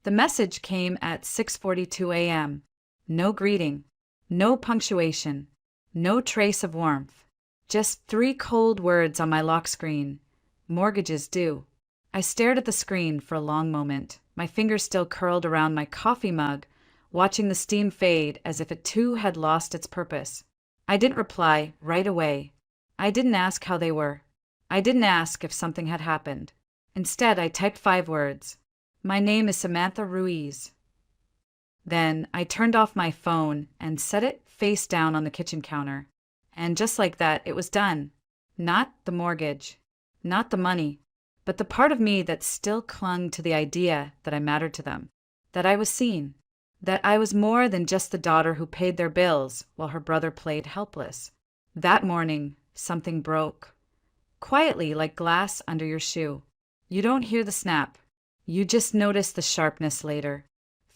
The message came at 6:42 a.m. No greeting, no punctuation, no trace of warmth. Just three cold words on my lock screen. Mortgages due. I stared at the screen for a long moment, my fingers still curled around my coffee mug, watching the steam fade as if it too had lost its purpose. I didn't reply right away. I didn't ask how they were. I didn't ask if something had happened. Instead, I typed 5 words. My name is Samantha Ruiz. Then I turned off my phone and set it face down on the kitchen counter. And just like that, it was done. Not the mortgage, not the money, but the part of me that still clung to the idea that I mattered to them, that I was seen, that I was more than just the daughter who paid their bills while her brother played helpless. That morning, something broke. Quietly, like glass under your shoe. You don't hear the snap. You just notice the sharpness later.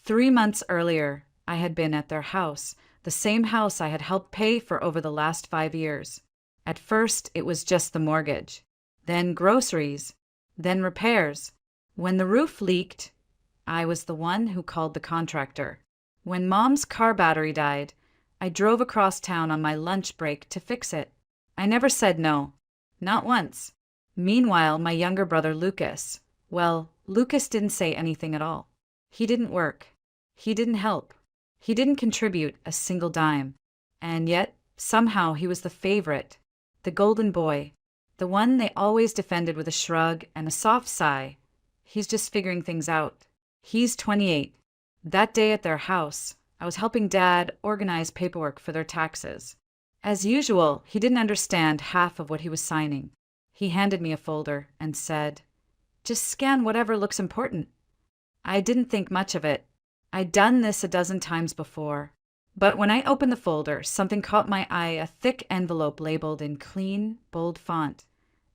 3 months earlier, I had been at their house, the same house I had helped pay for over the last 5 years. At first, it was just the mortgage, then groceries, then repairs. When the roof leaked, I was the one who called the contractor. When Mom's car battery died, I drove across town on my lunch break to fix it. I never said no, not once. Meanwhile, my younger brother Lucas, well, Lucas didn't say anything at all. He didn't work. He didn't help. He didn't contribute a single dime. And yet, somehow he was the favorite, the golden boy, the one they always defended with a shrug and a soft sigh. He's just figuring things out. He's 28. That day at their house, I was helping Dad organize paperwork for their taxes. As usual, he didn't understand half of what he was signing. He handed me a folder and said, "Just scan whatever looks important." I didn't think much of it. I'd done this a dozen times before. But when I opened the folder, something caught my eye, a thick envelope labeled in clean, bold font,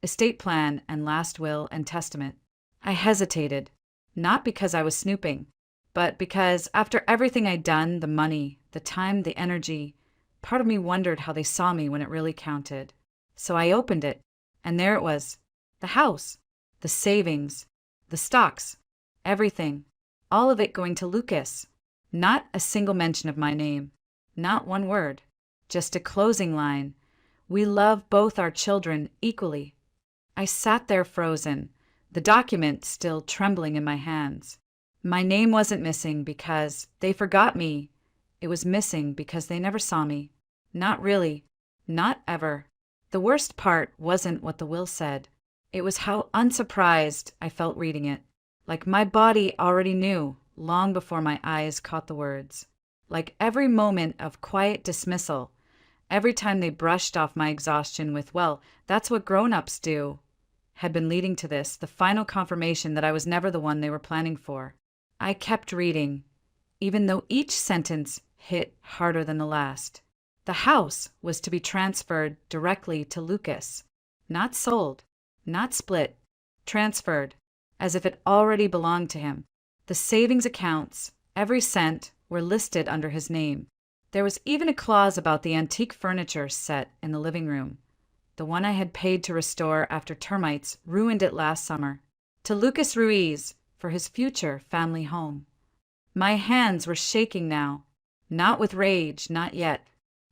Estate Plan and Last Will and Testament. I hesitated, not because I was snooping, but because after everything I'd done, the money, the time, the energy, part of me wondered how they saw me when it really counted. So I opened it, and there it was, the house, the savings, the stocks, everything, all of it going to Lucas. Not a single mention of my name, not one word, just a closing line. We love both our children equally. I sat there frozen, the document still trembling in my hands. My name wasn't missing because they forgot me. It was missing because they never saw me. Not really, not ever. The worst part wasn't what the will said. It was how unsurprised I felt reading it. Like my body already knew long before my eyes caught the words. Like every moment of quiet dismissal, every time they brushed off my exhaustion with, "Well, that's what grown-ups do," had been leading to this, the final confirmation that I was never the one they were planning for. I kept reading, even though each sentence hit harder than the last. The house was to be transferred directly to Lucas. Not sold, not split, transferred, as if it already belonged to him. The savings accounts, every cent, were listed under his name. There was even a clause about the antique furniture set in the living room, the one I had paid to restore after termites ruined it last summer, to Lucas Ruiz for his future family home. My hands were shaking now, not with rage, not yet.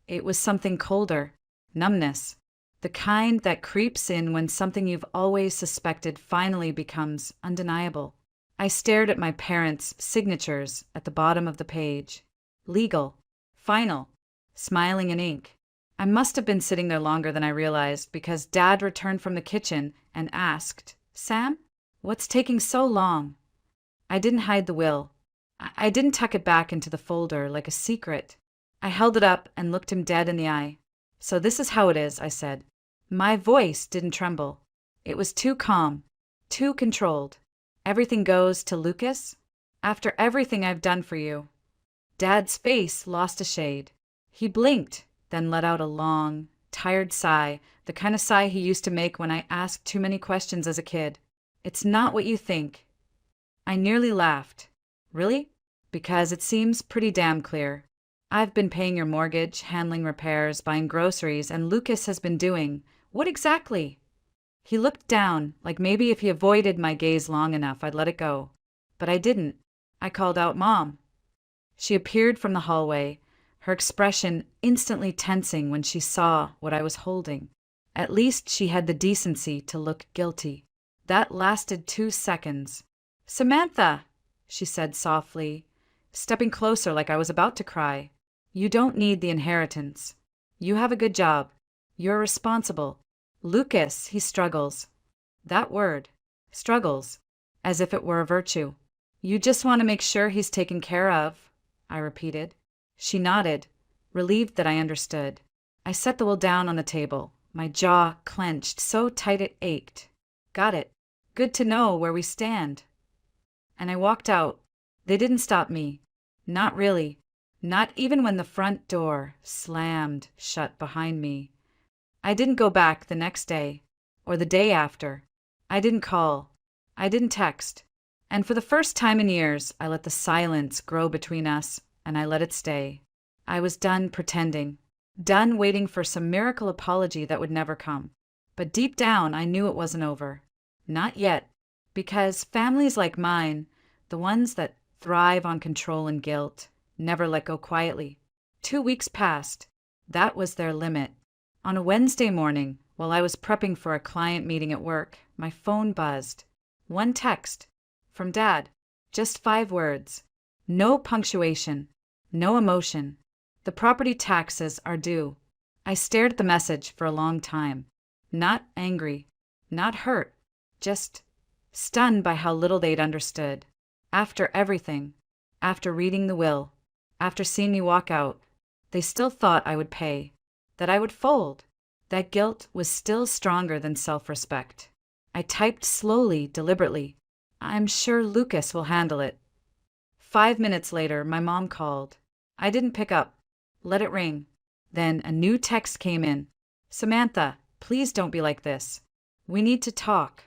It was something colder, numbness, the kind that creeps in when something you've always suspected finally becomes undeniable. I stared at my parents' signatures at the bottom of the page. Legal, final, smiling in ink. I must have been sitting there longer than I realized because Dad returned from the kitchen and asked, "Sam, what's taking so long?" I didn't hide the will. I didn't tuck it back into the folder like a secret. I held it up and looked him dead in the eye. "So this is how it is," I said. My voice didn't tremble. It was too calm, too controlled. "Everything goes to Lucas? After everything I've done for you?" Dad's face lost a shade. He blinked, then let out a long, tired sigh, the kind of sigh he used to make when I asked too many questions as a kid. "It's not what you think." I nearly laughed. "Really? Because it seems pretty damn clear. I've been paying your mortgage, handling repairs, buying groceries, and Lucas has been doing what exactly?" He looked down, like maybe if he avoided my gaze long enough, I'd let it go. But I didn't. I called out, "Mom." She appeared from the hallway, her expression instantly tensing when she saw what I was holding. At least she had the decency to look guilty. That lasted 2 seconds. "Samantha," she said softly, stepping closer like I was about to cry. "You don't need the inheritance. You have a good job. You're responsible. Lucas, he struggles." That word, struggles, as if it were a virtue. "You just want to make sure he's taken care of," I repeated. She nodded, relieved that I understood. I set the will down on the table, my jaw clenched so tight it ached. "Got it. Good to know where we stand." And I walked out. They didn't stop me. Not really. Not even when the front door slammed shut behind me. I didn't go back the next day, or the day after. I didn't call. I didn't text. And for the first time in years, I let the silence grow between us, and I let it stay. I was done pretending. Done waiting for some miracle apology that would never come. But deep down, I knew it wasn't over. Not yet. Because families like mine, the ones that thrive on control and guilt, never let go quietly. 2 weeks passed. That was their limit. On a Wednesday morning, while I was prepping for a client meeting at work, my phone buzzed. One text. From Dad. Just 5 words. No punctuation. No emotion. "The property taxes are due." I stared at the message for a long time. Not angry. Not hurt. Just stunned by how little they'd understood. After everything. After reading the will. After seeing me walk out. They still thought I would pay. That I would fold. That guilt was still stronger than self-respect. I typed slowly, deliberately. "I'm sure Lucas will handle it." 5 minutes later, my mom called. I didn't pick up. Let it ring. Then a new text came in. "Samantha, please don't be like this. We need to talk."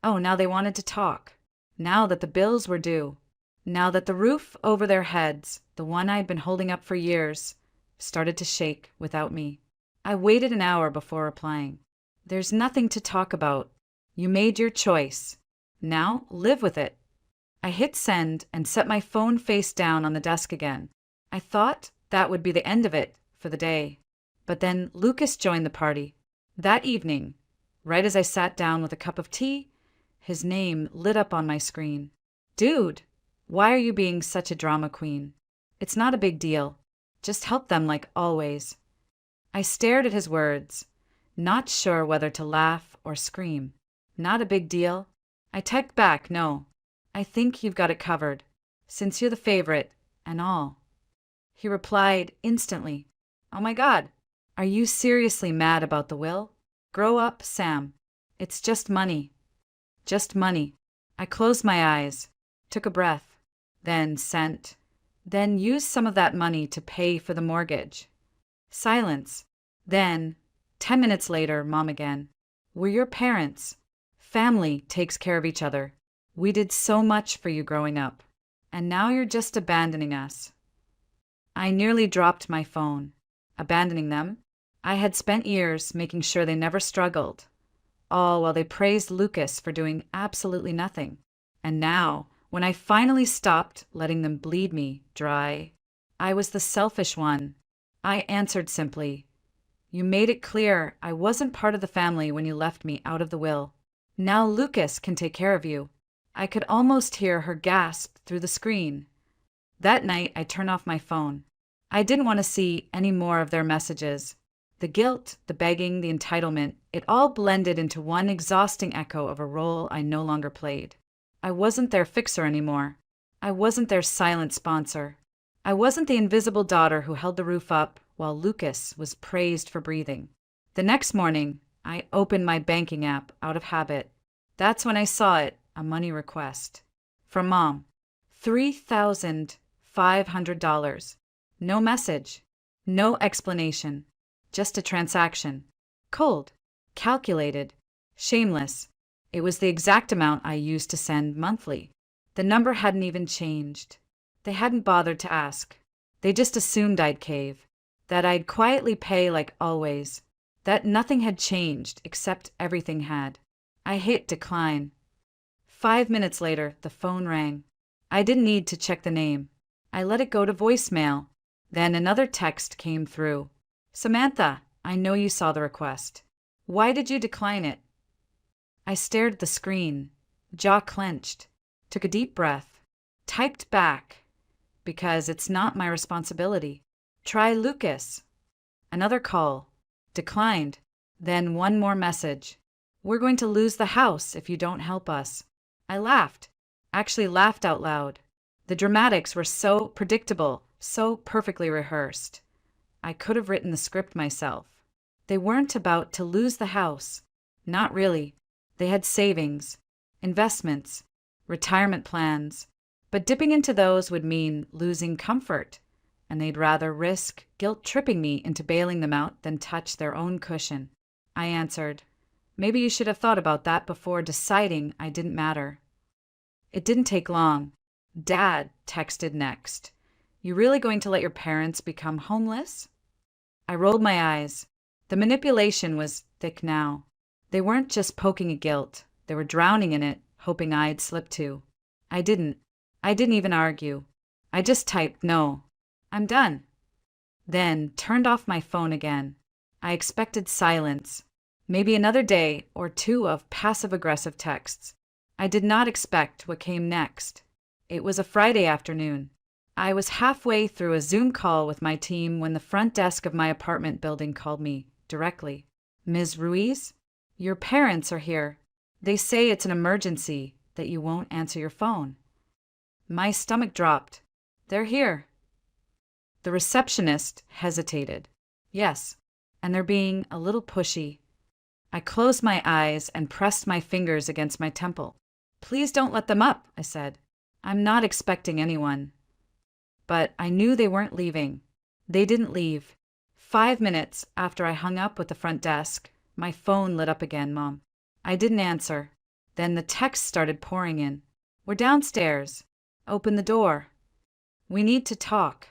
Oh, now they wanted to talk. Now that the bills were due. Now that the roof over their heads, the one I'd been holding up for years, started to shake without me. I waited an hour before replying. "There's nothing to talk about. You made your choice. Now live with it." I hit send and set my phone face down on the desk again. I thought that would be the end of it for the day. But then Lucas joined the party. That evening, right as I sat down with a cup of tea, his name lit up on my screen. "Dude, why are you being such a drama queen? It's not a big deal. Just help them like always." I stared at his words, not sure whether to laugh or scream. "Not a big deal?" I typed back, "No. I think you've got it covered, since you're the favorite and all." He replied instantly, "Oh my God, are you seriously mad about the will? Grow up, Sam. It's just money." Just money. I closed my eyes, took a breath, then sent, then used some of that money to pay for the mortgage. Silence. Then, 10 minutes later, Mom again. "We're your parents. Family takes care of each other. We did so much for you growing up, and now you're just abandoning us." I nearly dropped my phone. Abandoning them? I had spent years making sure they never struggled, all while they praised Lucas for doing absolutely nothing. And now, when I finally stopped letting them bleed me dry, I was the selfish one. I answered simply, "You made it clear I wasn't part of the family when you left me out of the will. Now Lucas can take care of you." I could almost hear her gasp through the screen. That night, I turned off my phone. I didn't want to see any more of their messages. The guilt, the begging, the entitlement, it all blended into one exhausting echo of a role I no longer played. I wasn't their fixer anymore. I wasn't their silent sponsor. I wasn't the invisible daughter who held the roof up while Lucas was praised for breathing. The next morning, I opened my banking app out of habit. That's when I saw it, a money request. From Mom. $3,500. No message. No explanation. Just a transaction. Cold. Calculated. Shameless. It was the exact amount I used to send monthly. The number hadn't even changed. They hadn't bothered to ask. They just assumed I'd cave. That I'd quietly pay like always. That nothing had changed except everything had. I hit decline. 5 minutes later, the phone rang. I didn't need to check the name. I let it go to voicemail. Then another text came through. Samantha, I know you saw the request. Why did you decline it? I stared at the screen, jaw clenched, took a deep breath, typed back, because it's not my responsibility. Try Lucas. Another call. Declined. Then one more message. We're going to lose the house if you don't help us. I laughed. Actually laughed out loud. The dramatics were so predictable, so perfectly rehearsed. I could have written the script myself. They weren't about to lose the house. Not really. They had savings, investments, retirement plans. But dipping into those would mean losing comfort, and they'd rather risk guilt-tripping me into bailing them out than touch their own cushion. I answered, maybe you should have thought about that before deciding I didn't matter. It didn't take long. Dad texted next. You really going to let your parents become homeless? I rolled my eyes. The manipulation was thick now. They weren't just poking at guilt. They were drowning in it, hoping I'd slip too. I didn't even argue. I just typed no. I'm done. Then turned off my phone again. I expected silence. Maybe another day or two of passive-aggressive texts. I did not expect what came next. It was a Friday afternoon. I was halfway through a Zoom call with my team when the front desk of my apartment building called me directly. Ms. Ruiz, your parents are here. They say it's an emergency, that you won't answer your phone. My stomach dropped. They're here. The receptionist hesitated. Yes, and they're being a little pushy. I closed my eyes and pressed my fingers against my temple. Please don't let them up, I said. I'm not expecting anyone. But I knew they weren't leaving. They didn't leave. 5 minutes after I hung up with the front desk, my phone lit up again, Mom. I didn't answer. Then the texts started pouring in. We're downstairs. Open the door. We need to talk.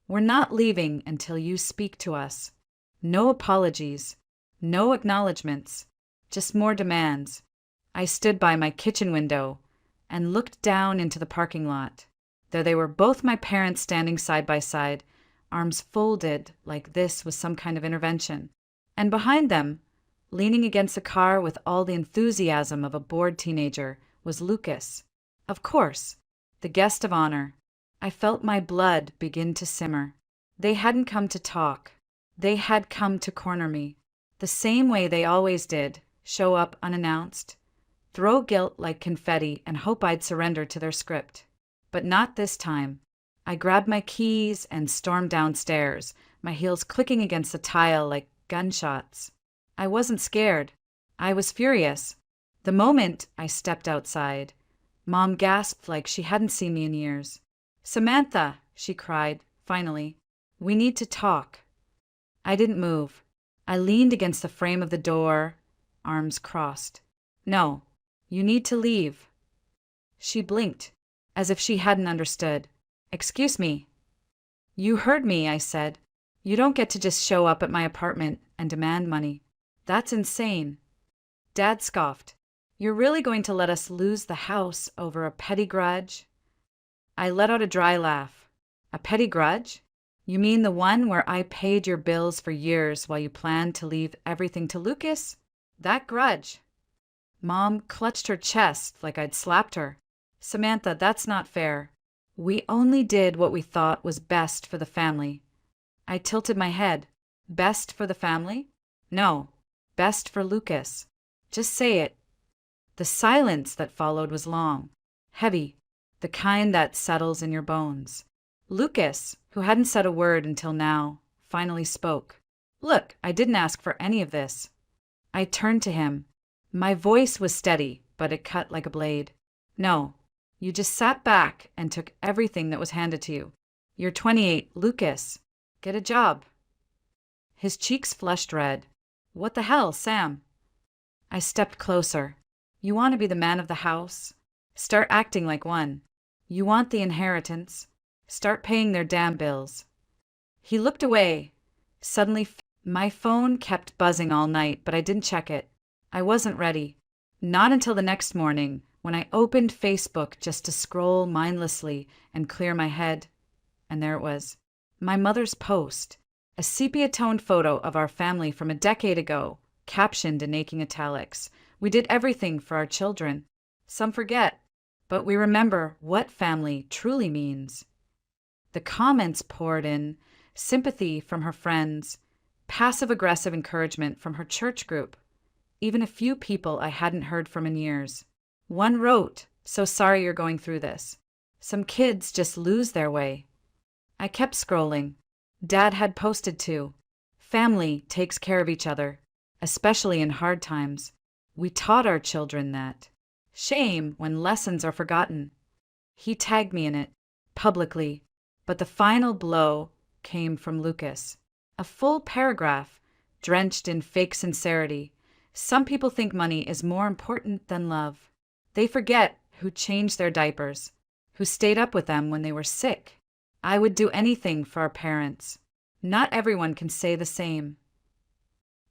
We're not leaving until you speak to us. No apologies. No acknowledgments. Just more demands. I stood by my kitchen window and looked down into the parking lot. There they were, both my parents standing side by side, arms folded like this was some kind of intervention. And behind them, leaning against the car with all the enthusiasm of a bored teenager, was Lucas. Of course, the guest of honor. I felt my blood begin to simmer. They hadn't come to talk. They had come to corner me. The same way they always did, show up unannounced, throw guilt like confetti and hope I'd surrender to their script. But not this time. I grabbed my keys and stormed downstairs, my heels clicking against the tile like gunshots. I wasn't scared. I was furious. The moment I stepped outside, Mom gasped like she hadn't seen me in years. Samantha, she cried, finally. We need to talk. I didn't move. I leaned against the frame of the door, arms crossed. No, you need to leave. She blinked, as if she hadn't understood. Excuse me. You heard me, I said. You don't get to just show up at my apartment and demand money. That's insane. Dad scoffed. You're really going to let us lose the house over a petty grudge? I let out a dry laugh. A petty grudge? You mean the one where I paid your bills for years while you planned to leave everything to Lucas? That grudge. Mom clutched her chest like I'd slapped her. Samantha, that's not fair. We only did what we thought was best for the family. I tilted my head. Best for the family? No. Best for Lucas. Just say it. The silence that followed was long, heavy, the kind that settles in your bones. Lucas, who hadn't said a word until now, finally spoke. Look, I didn't ask for any of this. I turned to him. My voice was steady, but it cut like a blade. No, you just sat back and took everything that was handed to you. You're 28, Lucas. Get a job. His cheeks flushed red. What the hell, Sam? I stepped closer. You want to be the man of the house? Start acting like one. You want the inheritance? Start paying their damn bills. He looked away. Suddenly, my phone kept buzzing all night, but I didn't check it. I wasn't ready. Not until the next morning, when I opened Facebook just to scroll mindlessly and clear my head, and there it was. My mother's post, a sepia-toned photo of our family from a decade ago, captioned in aching italics. We did everything for our children. Some forget, but we remember what family truly means. The comments poured in, sympathy from her friends, passive-aggressive encouragement from her church group, even a few people I hadn't heard from in years. One wrote, "So sorry you're going through this. Some kids just lose their way." I kept scrolling. Dad had posted too. Family takes care of each other, especially in hard times. We taught our children that. Shame when lessons are forgotten. He tagged me in it, publicly, but the final blow came from Lucas. A full paragraph, drenched in fake sincerity. Some people think money is more important than love. They forget who changed their diapers, who stayed up with them when they were sick. I would do anything for our parents. Not everyone can say the same.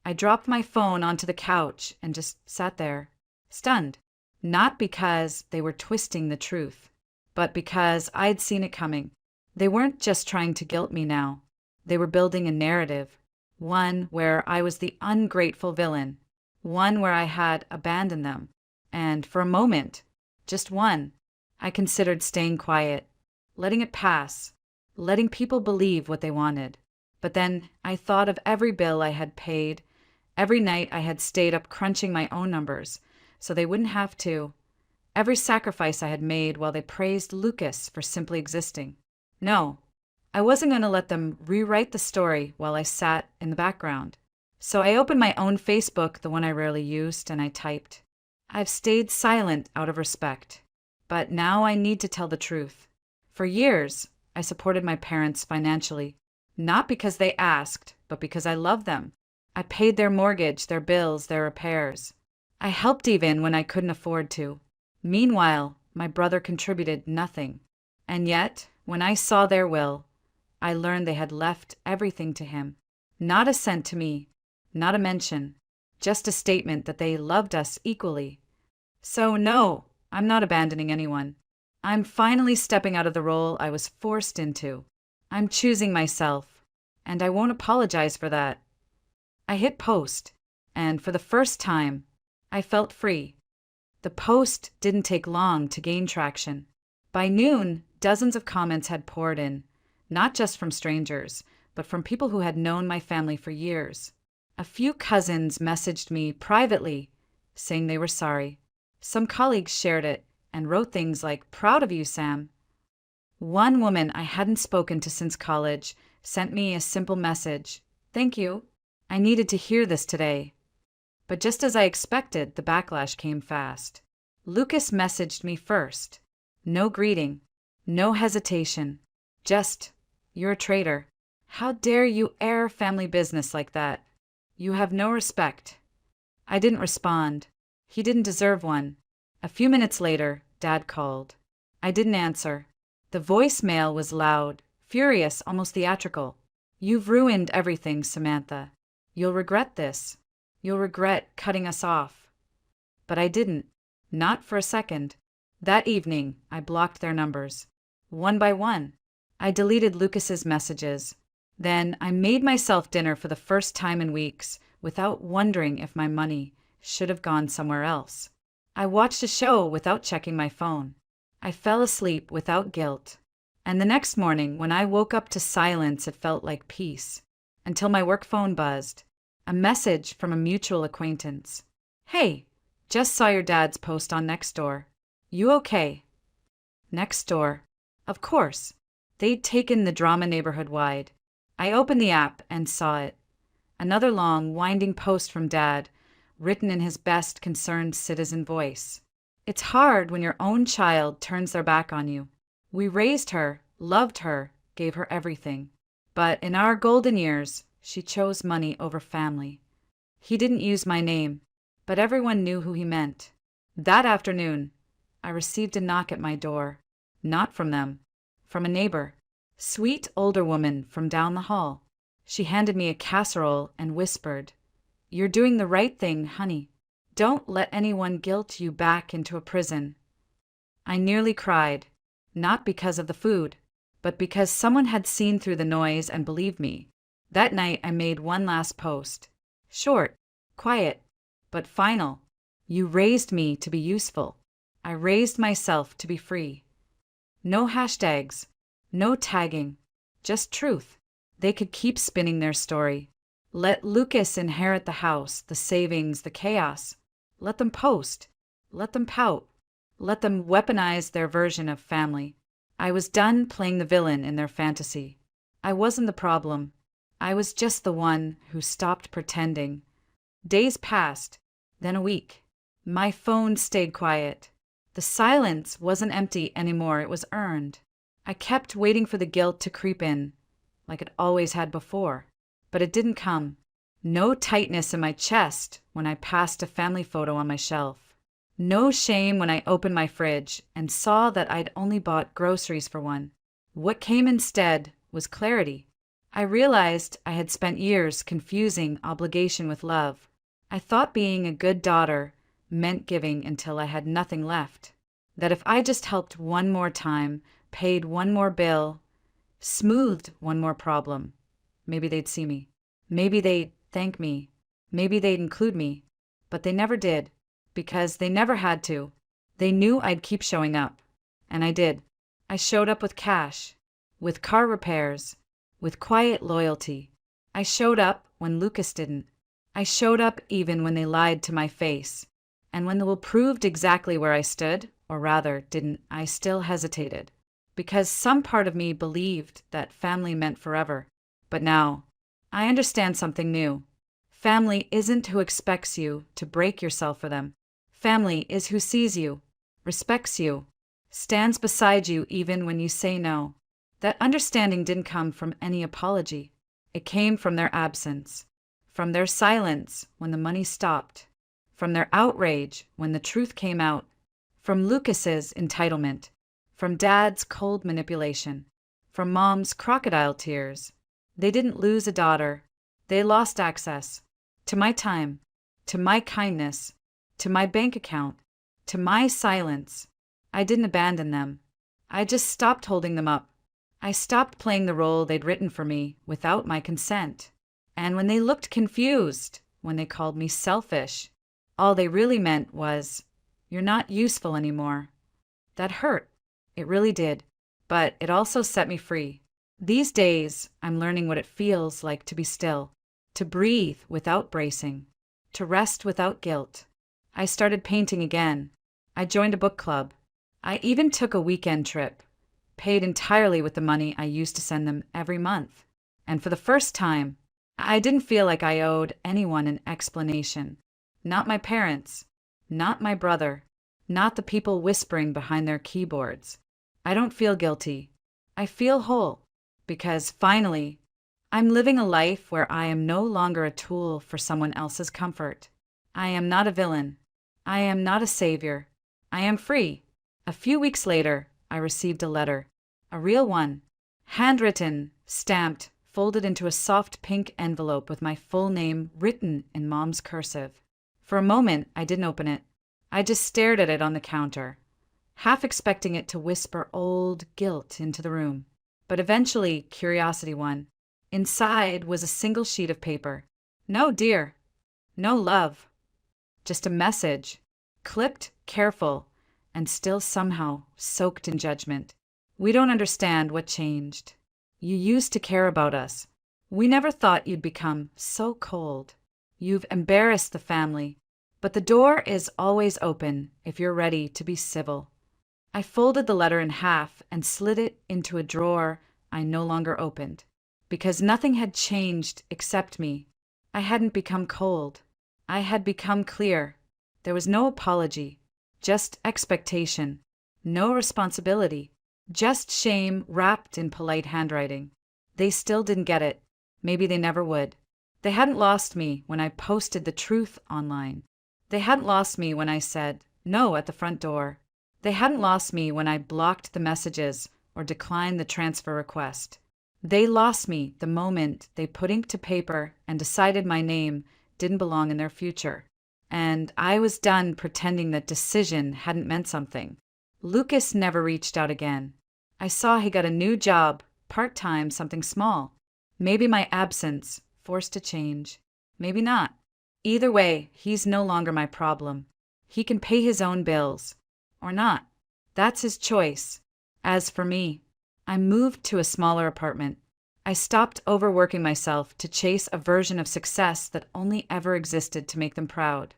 I dropped my phone onto the couch and just sat there, stunned. Not because they were twisting the truth, but because I'd seen it coming. They weren't just trying to guilt me now. They were building a narrative, one where I was the ungrateful villain, one where I had abandoned them. And for a moment, just one, I considered staying quiet, letting it pass, letting people believe what they wanted. But then I thought of every bill I had paid, every night I had stayed up crunching my own numbers so they wouldn't have to, every sacrifice I had made while they praised Lucas for simply existing. No, I wasn't going to let them rewrite the story while I sat in the background. So I opened my own Facebook, the one I rarely used, and I typed, "I've stayed silent out of respect, but now I need to tell the truth. For years, I supported my parents financially, not because they asked, but because I loved them. I paid their mortgage, their bills, their repairs. I helped even when I couldn't afford to. Meanwhile, my brother contributed nothing. And yet, when I saw their will, I learned they had left everything to him. Not a cent to me, not a mention, just a statement that they loved us equally. So no, I'm not abandoning anyone. I'm finally stepping out of the role I was forced into. I'm choosing myself, and I won't apologize for that." I hit post, and for the first time, I felt free. The post didn't take long to gain traction. By noon, dozens of comments had poured in, not just from strangers, but from people who had known my family for years. A few cousins messaged me privately, saying they were sorry. Some colleagues shared it and wrote things like, "Proud of you, Sam." One woman I hadn't spoken to since college sent me a simple message, "Thank you. I needed to hear this today." But just as I expected, the backlash came fast. Lucas messaged me first. No greeting, no hesitation, just, "You're a traitor. How dare you air family business like that? You have no respect." I didn't respond. He didn't deserve one. A few minutes later, Dad called. I didn't answer. The voicemail was loud, furious, almost theatrical. "You've ruined everything, Samantha. You'll regret this. You'll regret cutting us off." But I didn't. Not for a second. That evening, I blocked their numbers. One by one. I deleted Lucas's messages. Then I made myself dinner for the first time in weeks, without wondering if my money should have gone somewhere else. I watched a show without checking my phone. I fell asleep without guilt. And the next morning, when I woke up to silence, it felt like peace. Until my work phone buzzed. A message from a mutual acquaintance. "Hey, just saw your dad's post on Nextdoor. You okay?" Nextdoor. Of course. They'd taken the drama neighborhood wide. I opened the app and saw it. Another long, winding post from Dad, written in his best concerned citizen voice. It's hard when your own child turns their back on you. We raised her, loved her, gave her everything. But in our golden years, she chose money over family. He didn't use my name, but everyone knew who he meant. That afternoon, I received a knock at my door. Not from them, from a neighbor. Sweet older woman from down the hall. She handed me a casserole and whispered, "You're doing the right thing, honey. Don't let anyone guilt you back into a prison. I nearly cried, not because of the food, but because someone had seen through the noise and believed me. That night I made one last post. Short, quiet, but final. You raised me to be useful. I raised myself to be free. No hashtags, no tagging, just truth. They could keep spinning their story. Let Lucas inherit the house, the savings, the chaos. Let them post. Let them pout. Let them weaponize their version of family. I was done playing the villain in their fantasy. I wasn't the problem. I was just the one who stopped pretending. Days passed, then a week. My phone stayed quiet. The silence wasn't empty anymore, it was earned. I kept waiting for the guilt to creep in, like it always had before. But it didn't come. No tightness in my chest when I passed a family photo on my shelf. No shame when I opened my fridge and saw that I'd only bought groceries for one. What came instead was clarity. I realized I had spent years confusing obligation with love. I thought being a good daughter meant giving until I had nothing left. That if I just helped one more time, paid one more bill, smoothed one more problem, maybe they'd see me. Maybe they'd thank me. Maybe they'd include me. But they never did, because they never had to. They knew I'd keep showing up. And I did. I showed up with cash, with car repairs, with quiet loyalty. I showed up when Lucas didn't. I showed up even when they lied to my face. And when the will proved exactly where I stood, or rather didn't, I still hesitated. Because some part of me believed that family meant forever. But now, I understand something new. Family isn't who expects you to break yourself for them. Family is who sees you, respects you, stands beside you even when you say no. That understanding didn't come from any apology. It came from their absence, from their silence when the money stopped, from their outrage when the truth came out, from Lucas's entitlement, from Dad's cold manipulation, from Mom's crocodile tears. They didn't lose a daughter. They lost access to my time, to my kindness, to my bank account, to my silence. I didn't abandon them. I just stopped holding them up. I stopped playing the role they'd written for me without my consent. And when they looked confused, when they called me selfish, all they really meant was, "You're not useful anymore." That hurt. It really did. But it also set me free. These days, I'm learning what it feels like to be still, to breathe without bracing, to rest without guilt. I started painting again. I joined a book club. I even took a weekend trip, paid entirely with the money I used to send them every month. And for the first time, I didn't feel like I owed anyone an explanation. Not my parents, not my brother, not the people whispering behind their keyboards. I don't feel guilty. I feel whole. Because finally, I'm living a life where I am no longer a tool for someone else's comfort. I am not a villain. I am not a savior. I am free. A few weeks later, I received a letter. A real one. Handwritten, stamped, folded into a soft pink envelope with my full name written in Mom's cursive. For a moment, I didn't open it. I just stared at it on the counter, half expecting it to whisper old guilt into the room. But eventually, curiosity won. Inside was a single sheet of paper. No dear. No love. Just a message. Clipped, careful, and still somehow soaked in judgment. We don't understand what changed. You used to care about us. We never thought you'd become so cold. You've embarrassed the family. But the door is always open if you're ready to be civil. I folded the letter in half and slid it into a drawer I no longer opened. Because nothing had changed except me. I hadn't become cold. I had become clear. There was no apology, just expectation, no responsibility, just shame wrapped in polite handwriting. They still didn't get it. Maybe they never would. They hadn't lost me when I posted the truth online. They hadn't lost me when I said no at the front door. They hadn't lost me when I blocked the messages or declined the transfer request. They lost me the moment they put ink to paper and decided my name didn't belong in their future. And I was done pretending that decision hadn't meant something. Lucas never reached out again. I saw he got a new job, part-time, something small. Maybe my absence forced a change. Maybe not. Either way, he's no longer my problem. He can pay his own bills. Or not. That's his choice. As for me, I moved to a smaller apartment. I stopped overworking myself to chase a version of success that only ever existed to make them proud.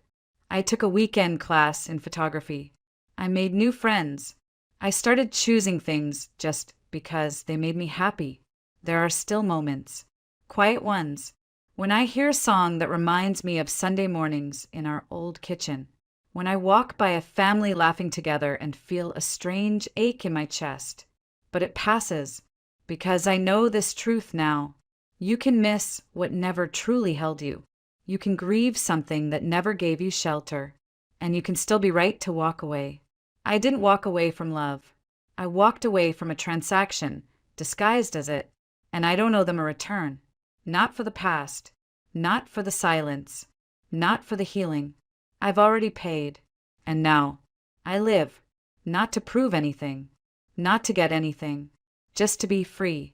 I took a weekend class in photography. I made new friends. I started choosing things just because they made me happy. There are still moments, quiet ones, when I hear a song that reminds me of Sunday mornings in our old kitchen, when I walk by a family laughing together and feel a strange ache in my chest. But it passes, because I know this truth now. You can miss what never truly held you. You can grieve something that never gave you shelter, and you can still be right to walk away. I didn't walk away from love. I walked away from a transaction, disguised as it, and I don't owe them a return. Not for the past, not for the silence, not for the healing. I've already paid, and now I live, not to prove anything, not to get anything, just to be free.